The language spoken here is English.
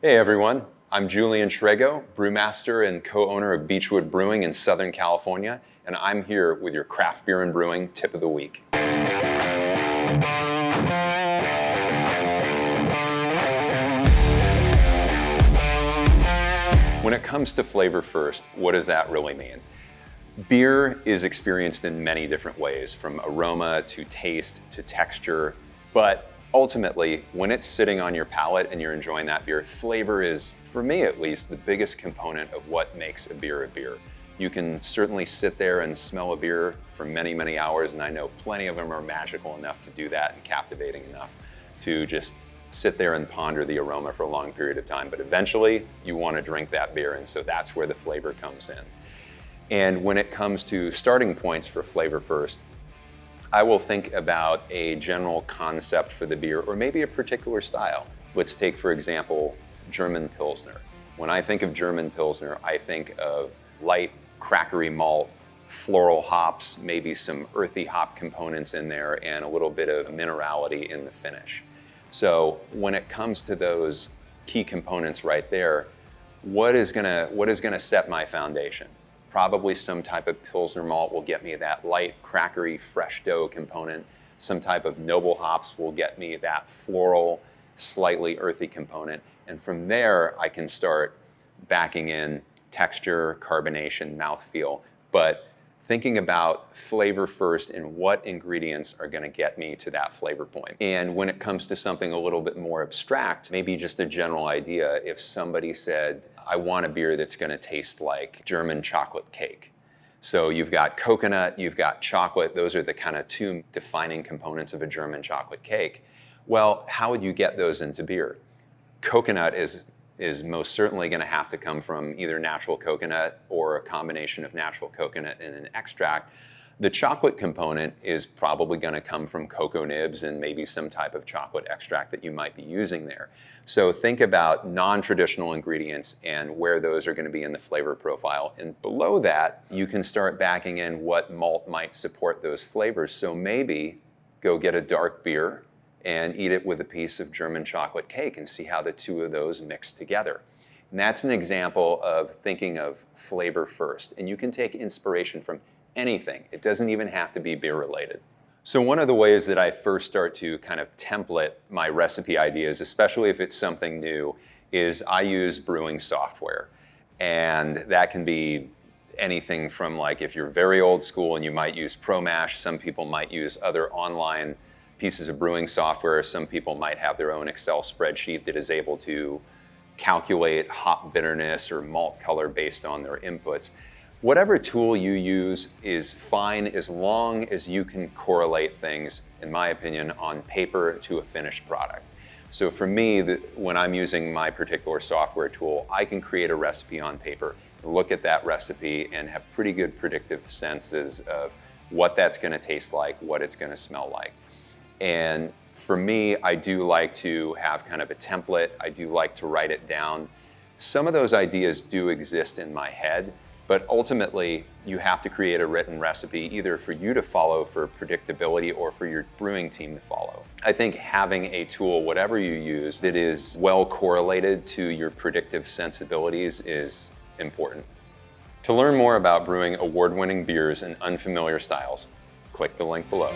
Hey everyone, I'm Julian Shrago, brewmaster and co-owner of Beachwood Brewing in Southern California, and I'm here with your craft beer and brewing tip of the week. When it comes to flavor first, what does that really mean? Beer is experienced in many different ways, from aroma to taste to texture, but ultimately, when it's sitting on your palate and you're enjoying that beer, flavor is, for me at least, the biggest component of what makes a beer a beer. You can certainly sit there and smell a beer for many, many hours, and I know plenty of them are magical enough to do that and captivating enough to just sit there and ponder the aroma for a long period of time. But eventually, you want to drink that beer, and so that's where the flavor comes in. And when it comes to starting points for flavor first, I will think about a general concept for the beer or maybe a particular style. Let's take, for example, German Pilsner. When I think of German Pilsner, I think of light, crackery malt, floral hops, maybe some earthy hop components in there, and a little bit of minerality in the finish. So when it comes to those key components right there, what is gonna set my foundation? Probably some type of Pilsner malt will get me that light, crackery, fresh dough component. Some type of noble hops will get me that floral, slightly earthy component. And from there, I can start backing in texture, carbonation, mouthfeel. But thinking about flavor first and what ingredients are gonna get me to that flavor point. And when it comes to something a little bit more abstract, maybe just a general idea, if somebody said, I want a beer that's gonna taste like German chocolate cake. So you've got coconut, you've got chocolate, those are the kind of two defining components of a German chocolate cake. Well, how would you get those into beer? Coconut is most certainly gonna have to come from either natural coconut or a combination of natural coconut and an extract. The chocolate component is probably gonna come from cocoa nibs and maybe some type of chocolate extract that you might be using there. So think about non-traditional ingredients and where those are gonna be in the flavor profile. And below that, you can start backing in what malt might support those flavors. So maybe go get a dark beer and eat it with a piece of German chocolate cake and see how the two of those mix together. And that's an example of thinking of flavor first. And you can take inspiration from anything. It doesn't even have to be beer related. So one of the ways that I first start to kind of template my recipe ideas, especially if it's something new, is I use brewing software. And that can be anything from, like, if you're very old school and you might use ProMash, some people might use other online pieces of brewing software. Some people might have their own Excel spreadsheet that is able to calculate hop bitterness or malt color based on their inputs. Whatever tool you use is fine as long as you can correlate things, in my opinion, on paper to a finished product. So for me, when I'm using my particular software tool, I can create a recipe on paper, look at that recipe, and have pretty good predictive senses of what that's gonna taste like, what it's gonna smell like. And for me, I do like to have kind of a template. I do like to write it down. Some of those ideas do exist in my head, but ultimately, you have to create a written recipe either for you to follow for predictability or for your brewing team to follow. I think having a tool, whatever you use, that is well correlated to your predictive sensibilities is important. To learn more about brewing award-winning beers in unfamiliar styles, click the link below.